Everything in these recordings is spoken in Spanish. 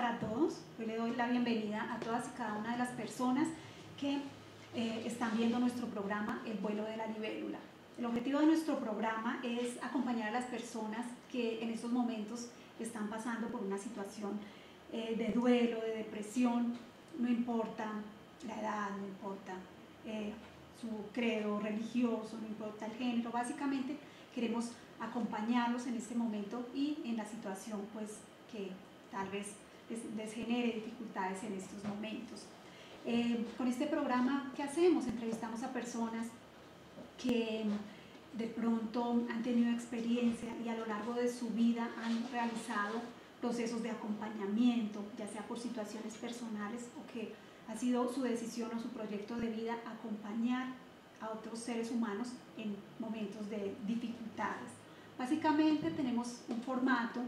para todos. Hoy le doy la bienvenida a todas y cada una de las personas que están viendo nuestro programa El vuelo de la libélula. El objetivo de nuestro programa es acompañar a las personas que en estos momentos están pasando por una situación de duelo, de depresión. No importa la edad, no importa su credo religioso, no importa el género. Básicamente queremos acompañarlos en este momento y en la situación pues que tal vez les genere dificultades en estos momentos. Con este programa, ¿qué hacemos? Entrevistamos a personas que de pronto han tenido experiencia y a lo largo de su vida han realizado procesos de acompañamiento, ya sea por situaciones personales o que ha sido su decisión o su proyecto de vida acompañar a otros seres humanos en momentos de dificultades. Básicamente tenemos un formato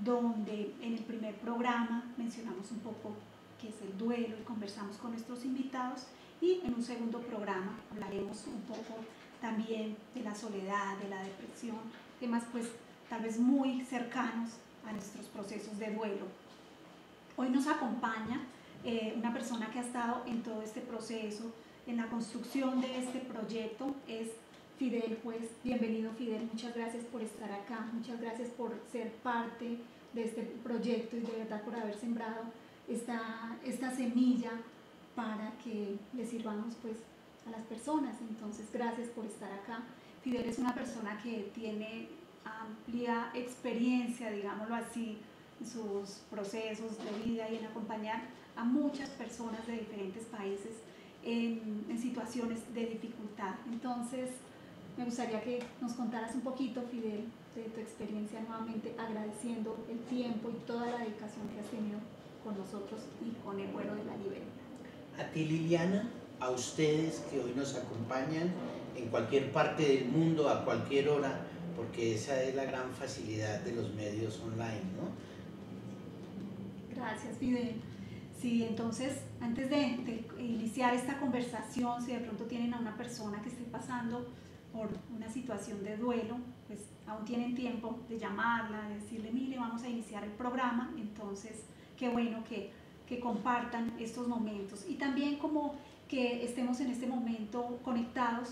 donde en el primer programa mencionamos un poco qué es el duelo y conversamos con nuestros invitados, y en un segundo programa hablaremos un poco también de la soledad, de la depresión, temas pues tal vez muy cercanos a nuestros procesos de duelo. Hoy nos acompaña una persona que ha estado en todo este proceso, en la construcción de este proyecto, es Fidel Juez. Bienvenido, Fidel, muchas gracias por estar acá, muchas gracias por ser parte de este proyecto y de verdad por haber sembrado esta semilla para que le sirvamos pues a las personas. Entonces, gracias por estar acá. Fidel es una persona que tiene amplia experiencia, digámoslo así, en sus procesos de vida y en acompañar a muchas personas de diferentes países en situaciones de dificultad. Entonces, me gustaría que nos contaras un poquito, Fidel, de tu experiencia, nuevamente agradeciendo el tiempo y toda la dedicación que has tenido con nosotros y con el vuelo de la libélula. A ti, Liliana, a ustedes que hoy nos acompañan en cualquier parte del mundo, a cualquier hora, porque esa es la gran facilidad de los medios online, ¿no? Gracias, Fidel. Sí, entonces, antes de iniciar esta conversación, si de pronto tienen a una persona que esté pasando por una situación de duelo, pues aún tienen tiempo de llamarla, de decirle, mire, vamos a iniciar el programa. Entonces, qué bueno que compartan estos momentos y también como que estemos en este momento conectados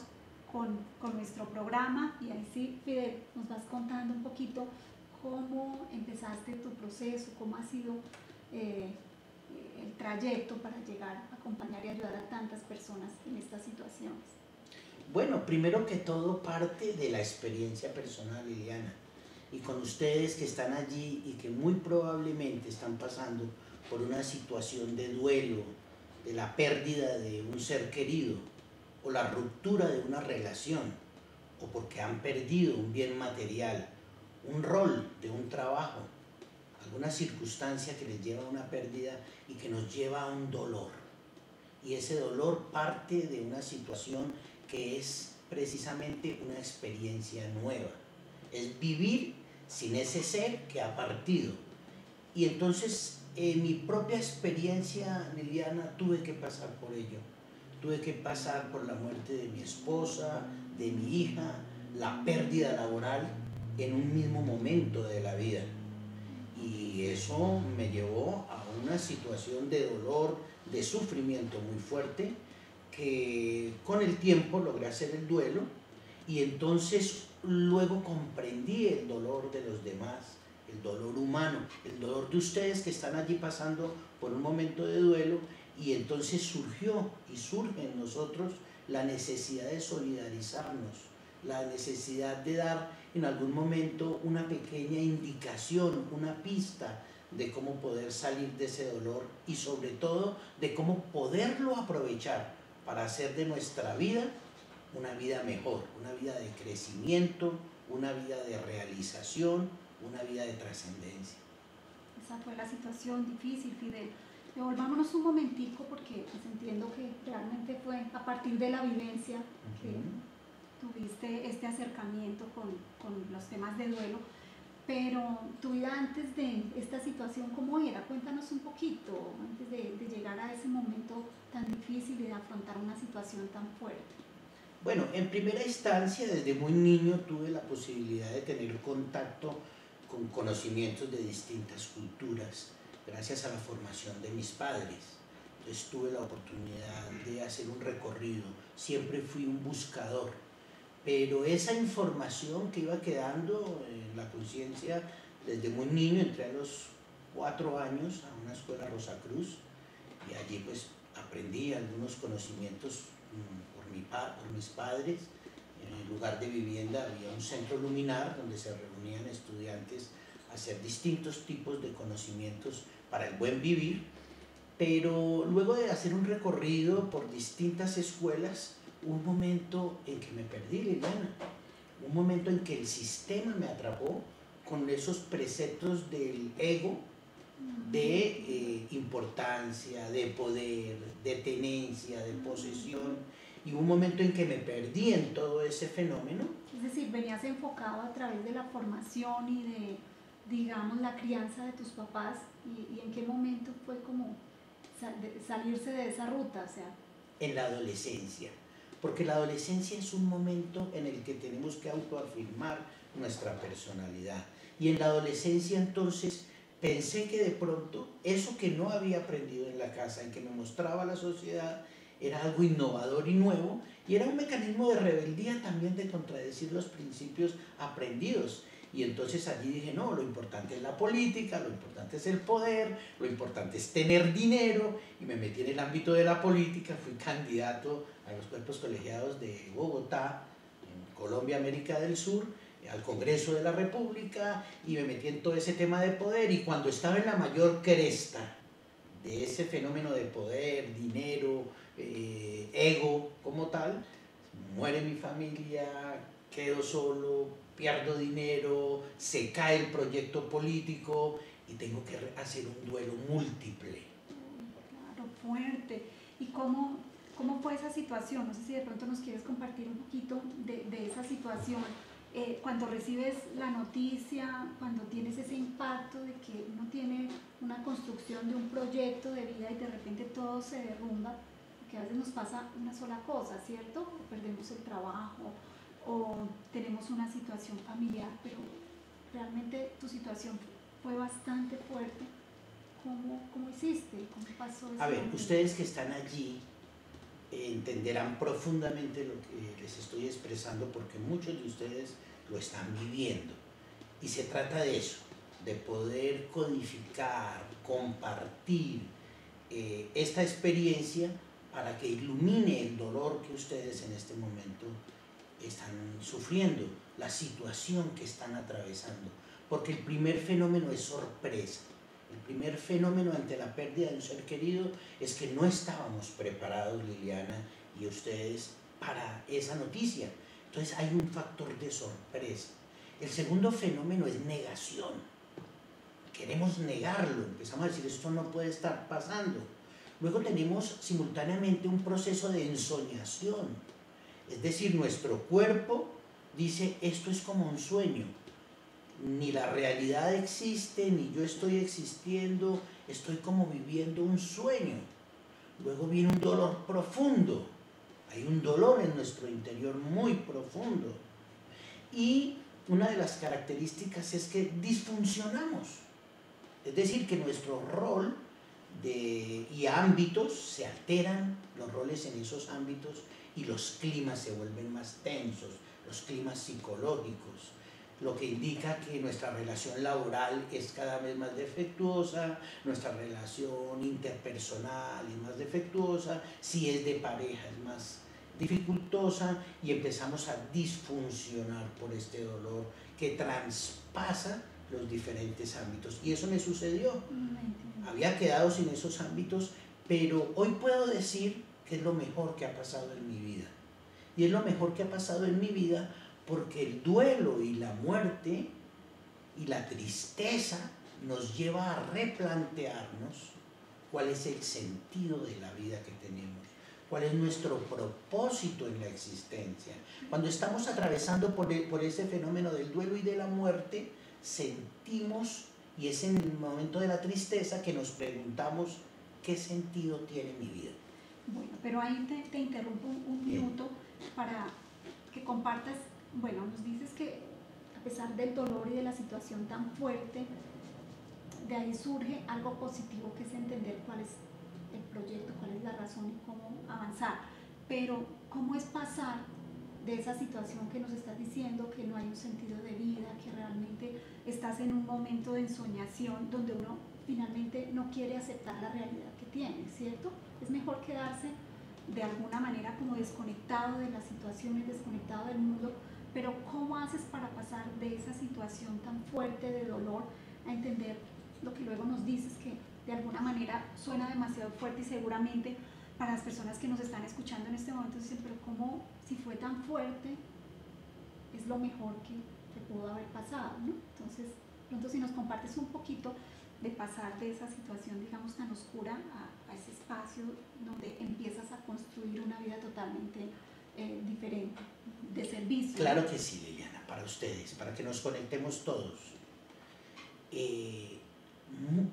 con nuestro programa. Y ahí sí, Fidel, nos vas contando un poquito cómo empezaste tu proceso, cómo ha sido el trayecto para llegar a acompañar y ayudar a tantas personas en estas situaciones. Bueno, primero que todo parte de la experiencia personal, Liliana, y con ustedes que están allí y que muy probablemente están pasando por una situación de duelo, de la pérdida de un ser querido o la ruptura de una relación, o porque han perdido un bien material, un rol de un trabajo, alguna circunstancia que les lleva a una pérdida y que nos lleva a un dolor. Y ese dolor parte de una situación que es precisamente una experiencia nueva. Es vivir sin ese ser que ha partido. Y entonces, en mi propia experiencia, Liliana, tuve que pasar por ello. Tuve que pasar por la muerte de mi esposa, de mi hija, la pérdida laboral en un mismo momento de la vida. Y eso me llevó a una situación de dolor, de sufrimiento muy fuerte, que con el tiempo logré hacer el duelo y entonces luego comprendí el dolor de los demás, el dolor humano, el dolor de ustedes que están allí pasando por un momento de duelo, y entonces surgió y surge en nosotros la necesidad de solidarizarnos, la necesidad de dar en algún momento una pequeña indicación, una pista de cómo poder salir de ese dolor y sobre todo de cómo poderlo aprovechar para hacer de nuestra vida una vida mejor, una vida de crecimiento, una vida de realización, una vida de trascendencia. Esa fue la situación difícil, Fidel. Devolvámonos un momentico porque pues, entiendo que realmente fue a partir de la vivencia que tuviste este acercamiento con los temas de duelo, pero tu vida antes de esta situación, ¿cómo era? Cuéntanos un poquito, antes de llegar a ese momento tan difícil y de afrontar una situación tan fuerte. Bueno, en primera instancia, desde muy niño tuve la posibilidad de tener contacto con conocimientos de distintas culturas. gracias a la formación de mis padres. Entonces tuve la oportunidad de hacer un recorrido, siempre fui un buscador, pero esa información que iba quedando en la conciencia desde muy niño, entré a los 4 años a una escuela Rosacruz y allí pues aprendí algunos conocimientos por mis padres. En el lugar de vivienda había un centro luminar donde se reunían estudiantes a hacer distintos tipos de conocimientos para el buen vivir, pero luego de hacer un recorrido por distintas escuelas, un momento en que me perdí, Liliana, un momento en que el sistema me atrapó con esos preceptos del ego, de importancia, de poder, de tenencia, de posesión, y un momento en que me perdí en todo ese fenómeno. Es decir, venías enfocado a través de la formación y de, digamos, la crianza de tus papás, y en qué momento fue como salirse de esa ruta, o sea. En la adolescencia, porque la adolescencia es un momento en el que tenemos que autoafirmar nuestra personalidad, y en la adolescencia entonces pensé que de pronto eso que no había aprendido en la casa, en que me mostraba la sociedad, era algo innovador y nuevo, y era un mecanismo de rebeldía también de contradecir los principios aprendidos. Y entonces allí dije, no, lo importante es la política, lo importante es el poder, lo importante es tener dinero, y me metí en el ámbito de la política, fui candidato a los cuerpos colegiados de Bogotá, en Colombia, América del Sur, al Congreso de la República, y me metí en todo ese tema de poder, y cuando estaba en la mayor cresta de ese fenómeno de poder, dinero, ego como tal, muere mi familia, quedo solo, pierdo dinero, se cae el proyecto político y tengo que hacer un duelo múltiple. Claro, fuerte. ¿Y cómo fue esa situación? No sé si de pronto nos quieres compartir un poquito de esa situación. Cuando recibes la noticia, cuando tienes ese impacto de que uno tiene una construcción de un proyecto de vida y de repente todo se derrumba, porque a veces nos pasa una sola cosa, ¿cierto? O perdemos el trabajo o tenemos una situación familiar, pero realmente tu situación fue bastante fuerte. ¿Cómo hiciste? ¿Cómo pasó eso? A ver, ustedes que están allí entenderán profundamente lo que les estoy expresando, porque muchos de ustedes lo están viviendo, y se trata de eso, de poder codificar, compartir esta experiencia para que ilumine el dolor que ustedes en este momento están sufriendo, la situación que están atravesando, porque el primer fenómeno es sorpresa. El primer fenómeno ante la pérdida de un ser querido es que no estábamos preparados, Liliana y ustedes, para esa noticia. Entonces hay un factor de sorpresa. El segundo fenómeno es negación. Queremos negarlo, empezamos a decir esto no puede estar pasando. Luego tenemos simultáneamente un proceso de ensoñación, es decir, nuestro cuerpo dice esto es como un sueño. Ni la realidad existe, ni yo estoy existiendo, estoy como viviendo un sueño. Luego viene un dolor profundo, hay un dolor en nuestro interior muy profundo. Y una de las características es que disfuncionamos, es decir, que nuestro rol y ámbitos se alteran, los roles en esos ámbitos, y los climas se vuelven más tensos, los climas psicológicos, lo que indica que nuestra relación laboral es cada vez más defectuosa, nuestra relación interpersonal es más defectuosa, si es de pareja es más dificultosa, y empezamos a disfuncionar por este dolor que traspasa los diferentes ámbitos. Y eso me sucedió. Había quedado sin esos ámbitos, pero hoy puedo decir que es lo mejor que ha pasado en mi vida. Y es lo mejor que ha pasado en mi vida porque el duelo y la muerte y la tristeza nos lleva a replantearnos cuál es el sentido de la vida que tenemos, cuál es nuestro propósito en la existencia. Cuando estamos atravesando por ese fenómeno del duelo y de la muerte, sentimos, y es en el momento de la tristeza que nos preguntamos qué sentido tiene mi vida. Bueno, pero ahí te interrumpo un minuto para que compartas. Bueno, nos dices que a pesar del dolor y de la situación tan fuerte, de ahí surge algo positivo, que es entender cuál es el proyecto, cuál es la razón y cómo avanzar. Pero ¿cómo es pasar de esa situación que nos estás diciendo, que no hay un sentido de vida, que realmente estás en un momento de ensoñación donde uno finalmente no quiere aceptar la realidad que tiene, ¿cierto? Es mejor quedarse de alguna manera como desconectado de las situaciones, desconectado del mundo, pero ¿cómo haces para pasar de esa situación tan fuerte de dolor a entender lo que luego nos dices, que de alguna manera suena demasiado fuerte y seguramente para las personas que nos están escuchando en este momento dicen, pero ¿cómo si fue tan fuerte es lo mejor que pudo haber pasado, ¿no? Entonces, pronto si nos compartes un poquito de pasar de esa situación, digamos, tan oscura a ese espacio donde empiezas a construir una vida totalmente diferente, de servicio. Claro que sí, Liliana, para ustedes, para que nos conectemos todos.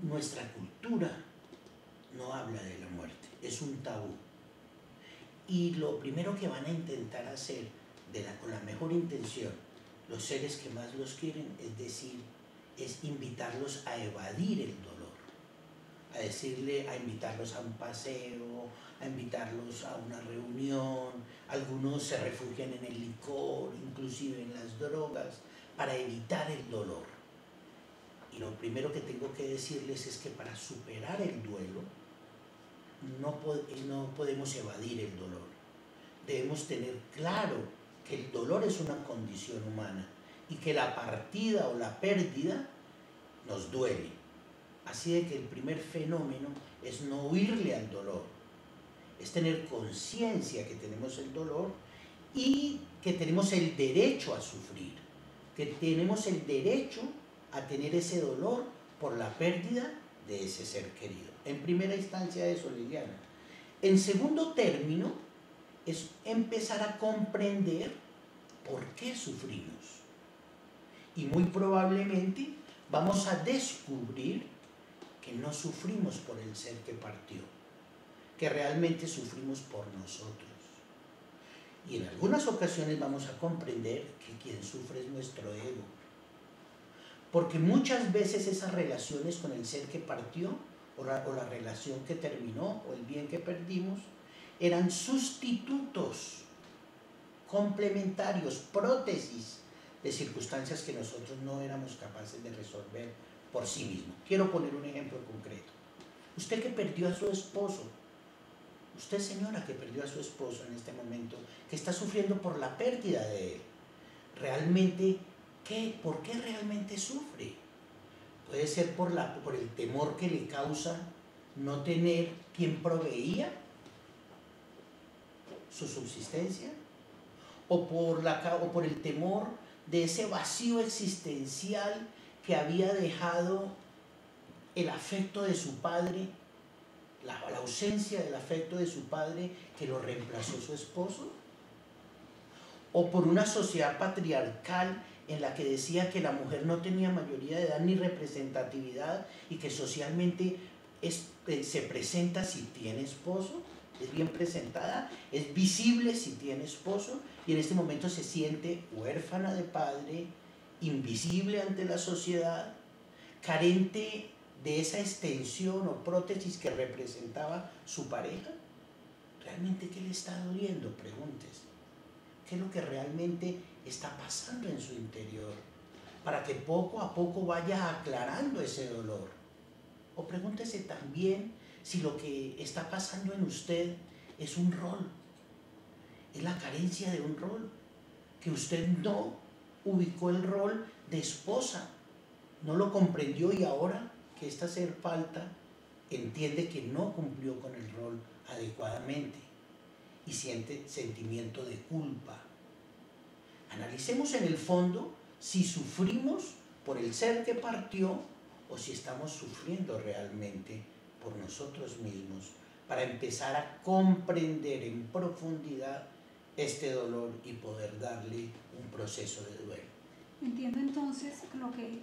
Nuestra cultura no habla de la muerte, es un tabú. Y lo primero que van a intentar hacer, con la mejor intención, los seres que más los quieren, es decir, es invitarlos a evadir el dolor, a invitarlos a un paseo, a invitarlos a una reunión. Algunos se refugian en el licor, inclusive en las drogas, para evitar el dolor. Y lo primero que tengo que decirles es que para superar el duelo no podemos evadir el dolor. Debemos tener claro que el dolor es una condición humana y que la partida o la pérdida nos duele. Así de que el primer fenómeno es no huirle al dolor, es tener conciencia que tenemos el dolor y que tenemos el derecho a sufrir, que tenemos el derecho a tener ese dolor por la pérdida de ese ser querido. En primera instancia eso, Liliana. En segundo término, es empezar a comprender por qué sufrimos. Y muy probablemente vamos a descubrir que no sufrimos por el ser que partió, que realmente sufrimos por nosotros. Y en algunas ocasiones vamos a comprender que quien sufre es nuestro ego. Porque muchas veces esas relaciones con el ser que partió, o la relación que terminó, o el bien que perdimos, eran sustitutos, complementarios, prótesis de circunstancias que nosotros no éramos capaces de resolver por sí mismos. Quiero poner un ejemplo concreto. Usted que perdió a su esposo, usted, señora, que perdió a su esposo en este momento, que está sufriendo por la pérdida de él, realmente, ¿por qué realmente sufre? Puede ser por el temor que le causa no tener quien proveía su subsistencia, o por el temor de ese vacío existencial que había dejado el afecto de su padre, la ausencia del afecto de su padre que lo reemplazó su esposo, o por una sociedad patriarcal en la que decía que la mujer no tenía mayoría de edad ni representatividad y que socialmente se presenta si tiene esposo, es bien presentada, es visible si tiene esposo, y en este momento se siente huérfana de padre, invisible ante la sociedad, carente de esa extensión o prótesis que representaba su pareja. ¿Realmente qué le está doliendo? Pregúntese. ¿Qué es lo que realmente está pasando en su interior? Para que poco a poco vaya aclarando ese dolor. O pregúntese también si lo que está pasando en usted es un rol, es la carencia de un rol, que usted no ubicó el rol de esposa, no lo comprendió y ahora que está hacer falta, entiende que no cumplió con el rol adecuadamente y siente sentimiento de culpa. Analicemos en el fondo si sufrimos por el ser que partió o si estamos sufriendo realmente por nosotros mismos, para empezar a comprender en profundidad este dolor y poder darle un proceso de duelo. Entiendo entonces lo que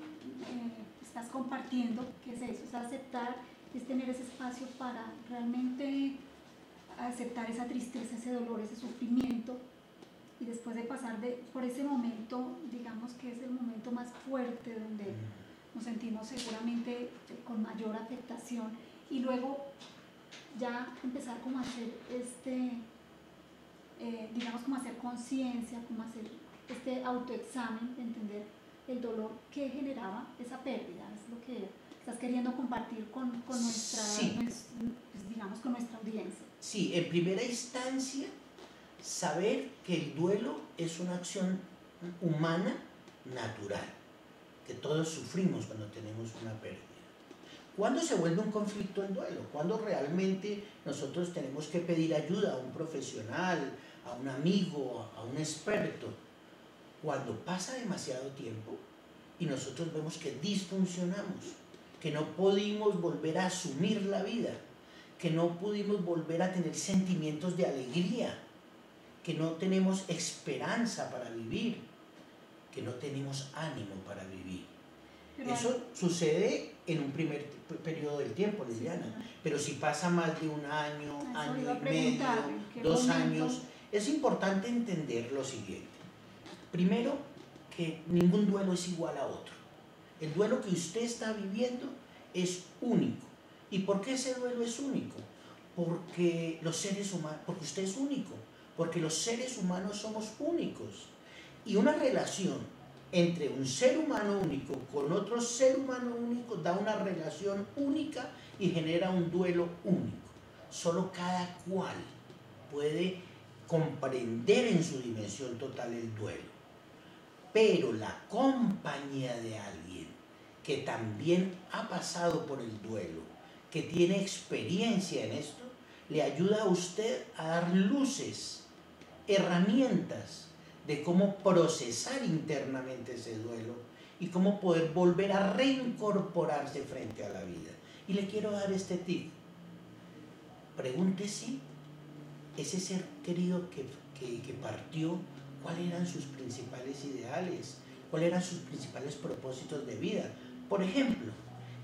estás compartiendo, que es eso, es aceptar, es tener ese espacio para realmente aceptar esa tristeza, ese dolor, ese sufrimiento, y después de pasar por ese momento, digamos que es el momento más fuerte donde nos sentimos seguramente con mayor afectación y luego ya empezar como a hacer digamos como hacer conciencia, como hacer este autoexamen de entender el dolor que generaba esa pérdida, es lo que estás queriendo compartir con nuestra, sí. digamos, con nuestra audiencia. Sí, en primera instancia, saber que el duelo es una acción humana natural, que todos sufrimos cuando tenemos una pérdida. ¿Cuándo se vuelve un conflicto el duelo? ¿Cuándo realmente nosotros tenemos que pedir ayuda a un profesional, a un amigo, a un experto? Cuando pasa demasiado tiempo y nosotros vemos que disfuncionamos, que no pudimos volver a asumir la vida, que no pudimos volver a tener sentimientos de alegría, que no tenemos esperanza para vivir, que no tenemos ánimo para vivir. Pero eso sucede en un primer periodo del tiempo, Liliana, sí, pero si pasa más de un año, año y medio, 2 años, es importante entender lo siguiente. Primero, que ningún duelo es igual a otro. El duelo que usted está viviendo es único. ¿Y por qué ese duelo es único? Porque porque usted es único, porque los seres humanos somos únicos. Y una relación entre un ser humano único con otro ser humano único da una relación única y genera un duelo único. Solo cada cual puede comprender en su dimensión total el duelo. Pero la compañía de alguien que también ha pasado por el duelo, que tiene experiencia en esto, le ayuda a usted a dar luces, herramientas de cómo procesar internamente ese duelo y cómo poder volver a reincorporarse frente a la vida. Y le quiero dar este tip. Pregúntese, ese ser querido que partió, ¿cuáles eran sus principales ideales? ¿Cuáles eran sus principales propósitos de vida? Por ejemplo,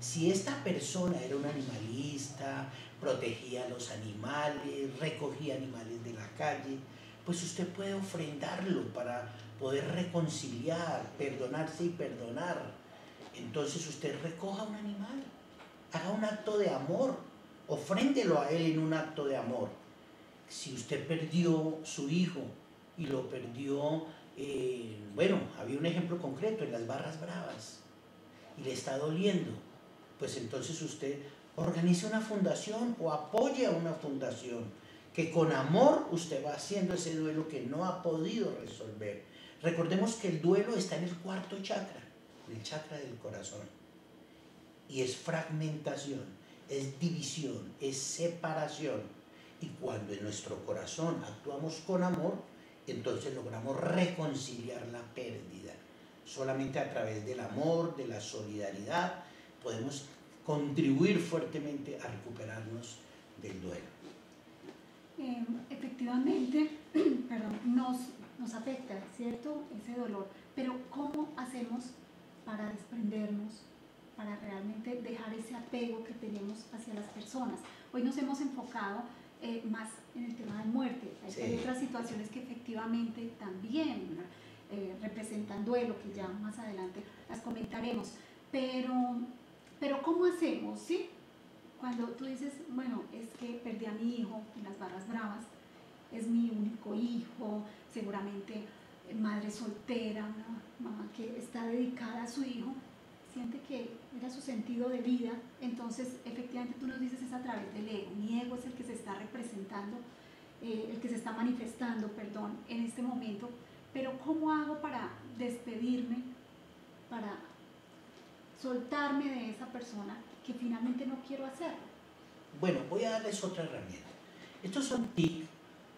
si esta persona era un animalista, protegía a los animales, recogía animales de la calle, pues usted puede ofrendarlo para poder reconciliar, perdonarse y perdonar. Entonces usted recoja un animal, haga un acto de amor, ofréndelo a él en un acto de amor. Si usted perdió su hijo y lo perdió, bueno, había un ejemplo concreto en las Barras Bravas y le está doliendo, pues entonces usted organice una fundación o apoye a una fundación que con amor usted va haciendo ese duelo que no ha podido resolver. Recordemos que el duelo está en el 4º chakra, el chakra del corazón, y es fragmentación, es división, es separación. Y cuando en nuestro corazón actuamos con amor, entonces logramos reconciliar la pérdida. Solamente a través del amor, de la solidaridad, podemos contribuir fuertemente a recuperarnos del duelo. Efectivamente, perdón, nos afecta, ¿cierto? Ese dolor, pero ¿cómo hacemos para desprendernos, para realmente dejar ese apego que tenemos hacia las personas? Hoy nos hemos enfocado más en el tema de muerte. Sí. Hay otras situaciones que efectivamente también representan duelo, que ya más adelante las comentaremos, pero ¿cómo hacemos, sí? Cuando tú dices, bueno, es que perdí a mi hijo en las Barras Bravas, es mi único hijo, seguramente madre soltera, una mamá que está dedicada a su hijo, siente que era su sentido de vida, entonces efectivamente tú nos dices es a través del ego. Mi ego es el que se está representando, el que se está manifestando, perdón, en este momento, pero ¿cómo hago para despedirme, para soltarme de esa persona que finalmente no quiero hacerlo? Bueno, voy a darles otra herramienta. Estos son tips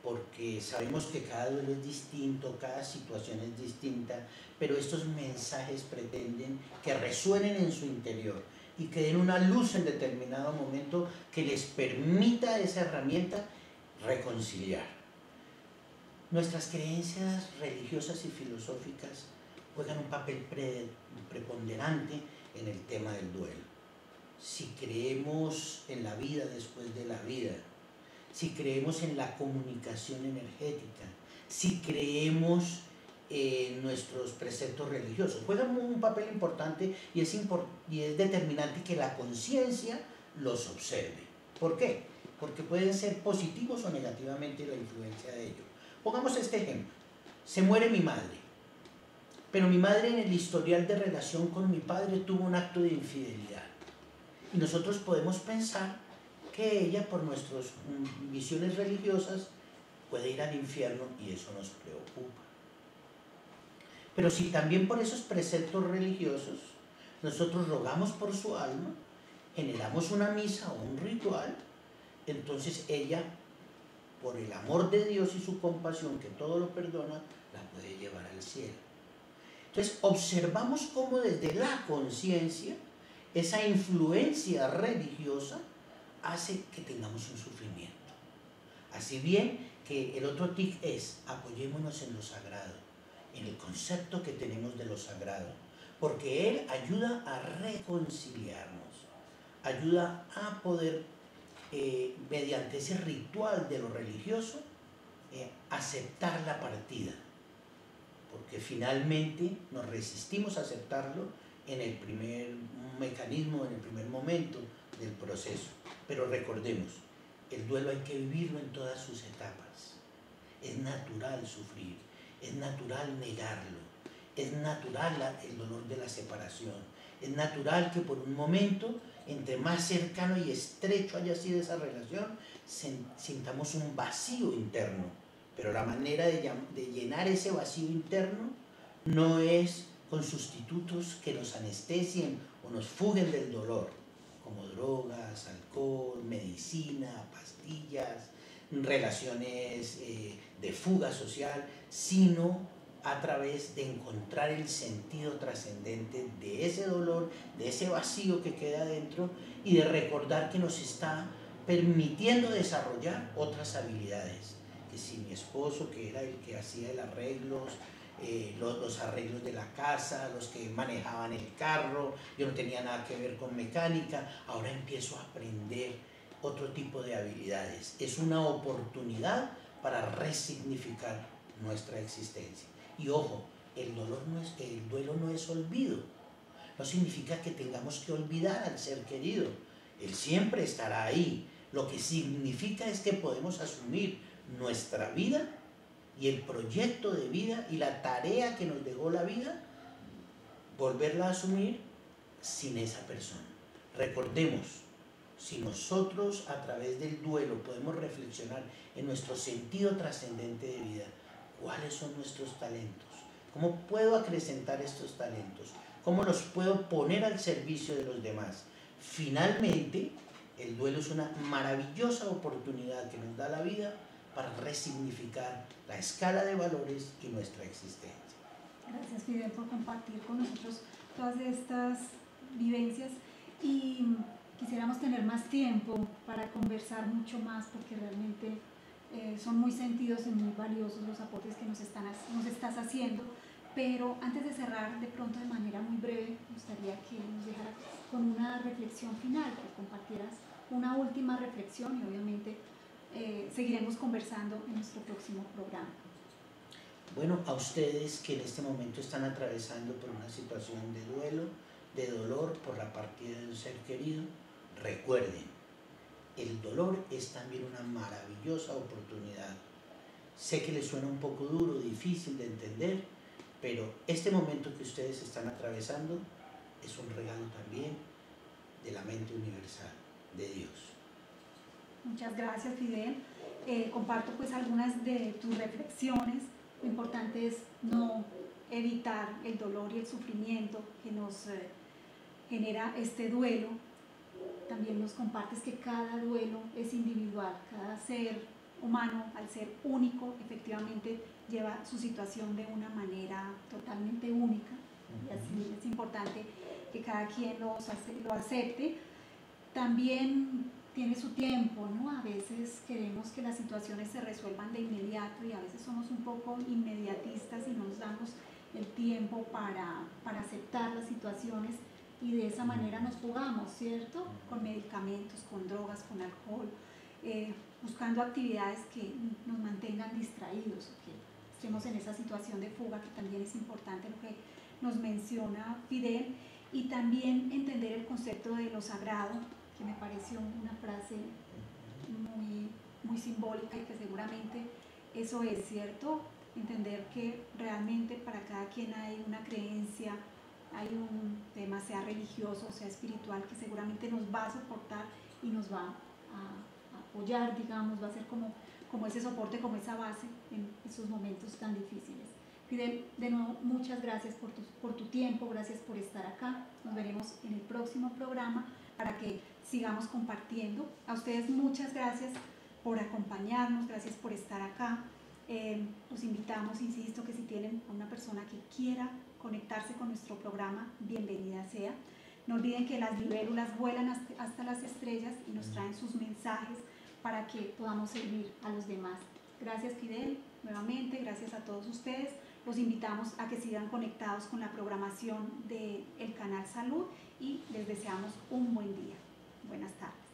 porque sabemos que cada duelo es distinto, cada situación es distinta, pero estos mensajes pretenden que resuenen en su interior y que den una luz en determinado momento que les permita a esa herramienta reconciliar. Nuestras creencias religiosas y filosóficas juegan un papel preponderante en el tema del duelo. Si creemos en la vida después de la vida, si creemos en la comunicación energética, si creemos nuestros preceptos religiosos. Juegan un papel importante y es determinante que la conciencia los observe. ¿Por qué? Porque pueden ser positivos o negativamente la influencia de ellos. Pongamos este ejemplo. Se muere mi madre, pero mi madre en el historial de relación con mi padre tuvo un acto de infidelidad. Y nosotros podemos pensar que ella, por nuestras visiones religiosas, puede ir al infierno y eso nos preocupa. Pero si también por esos preceptos religiosos nosotros rogamos por su alma, generamos una misa o un ritual, entonces ella, por el amor de Dios y su compasión, que todo lo perdona, la puede llevar al cielo. Entonces observamos cómo desde la conciencia esa influencia religiosa hace que tengamos un sufrimiento. Así bien que el otro tic es apoyémonos en lo sagrado, en el concepto que tenemos de lo sagrado, porque él ayuda a reconciliarnos, ayuda a poder, mediante ese ritual de lo religioso, aceptar la partida, porque finalmente nos resistimos a aceptarlo en el primer mecanismo, en el primer momento del proceso. Pero recordemos, el duelo hay que vivirlo en todas sus etapas. Es natural sufrir, es natural negarlo, es natural el dolor de la separación, es natural que por un momento, entre más cercano y estrecho haya sido esa relación, sintamos un vacío interno. Pero la manera de llenar ese vacío interno no es con sustitutos que nos anestesien o nos fuguen del dolor, como drogas, alcohol, medicina, pastillas, relaciones de fuga social, sino a través de encontrar el sentido trascendente de ese dolor, de ese vacío que queda dentro y de recordar que nos está permitiendo desarrollar otras habilidades. Que si mi esposo, que era el que hacía el arreglos, los arreglos de la casa, los que manejaban el carro, yo no tenía nada que ver con mecánica, ahora empiezo a aprender otro tipo de habilidades. Es una oportunidad para resignificar nuestra existencia. Y ojo, el duelo no es olvido, no significa que tengamos que olvidar al ser querido, él siempre estará ahí. Lo que significa es que podemos asumir nuestra vida y el proyecto de vida y la tarea que nos dejó la vida, volverla a asumir sin esa persona. Recordemos, si nosotros a través del duelo podemos reflexionar en nuestro sentido trascendente de vida, ¿cuáles son nuestros talentos? ¿Cómo puedo acrecentar estos talentos? ¿Cómo los puedo poner al servicio de los demás? Finalmente, el duelo es una maravillosa oportunidad que nos da la vida para resignificar la escala de valores y nuestra existencia. Gracias, Fidel, por compartir con nosotros todas estas vivencias y quisiéramos tener más tiempo para conversar mucho más porque realmente son muy sentidos y muy valiosos los aportes que nos estás haciendo, pero antes de cerrar de pronto de manera muy breve me gustaría que nos dejaras con una reflexión final, que compartieras una última reflexión y obviamente seguiremos conversando en nuestro próximo programa. Bueno, a ustedes que en este momento están atravesando por una situación de duelo, de dolor por la partida de un ser querido, recuerden, el dolor es también una maravillosa oportunidad. Sé que les suena un poco duro, difícil de entender, pero este momento que ustedes están atravesando es un regalo también de la mente universal, de Dios. Muchas gracias, Fidel. Comparto pues algunas de tus reflexiones. Lo importante es no evitar el dolor y el sufrimiento que nos genera este duelo. También nos compartes que cada duelo es individual, cada ser humano, al ser único, efectivamente lleva su situación de una manera totalmente única, y así es importante que cada quien lo acepte. También tiene su tiempo, ¿no? A veces queremos que las situaciones se resuelvan de inmediato y a veces somos un poco inmediatistas y no nos damos el tiempo para aceptar las situaciones y de esa manera nos jugamos, ¿cierto? Con medicamentos, con drogas, con alcohol, buscando actividades que nos mantengan distraídos, que estemos en esa situación de fuga, que también es importante lo que nos menciona Fidel, y también entender el concepto de lo sagrado, que me pareció una frase muy simbólica y que seguramente eso es cierto, entender que realmente para cada quien hay una creencia, hay un tema, sea religioso, sea espiritual, que seguramente nos va a soportar y nos va a apoyar, digamos, va a ser como ese soporte, como esa base en esos momentos tan difíciles. Fidel, de nuevo, muchas gracias por tu tiempo, gracias por estar acá. Nos veremos en el próximo programa para que sigamos compartiendo. A ustedes muchas gracias por acompañarnos, gracias por estar acá. Los invitamos, insisto, que si tienen a una persona que quiera conectarse con nuestro programa, bienvenida sea. No olviden que las libélulas vuelan hasta las estrellas y nos traen sus mensajes para que podamos servir a los demás. Gracias, Fidel, nuevamente, gracias a todos ustedes. Los invitamos a que sigan conectados con la programación del canal Salud y les deseamos un buen día. Buenas tardes.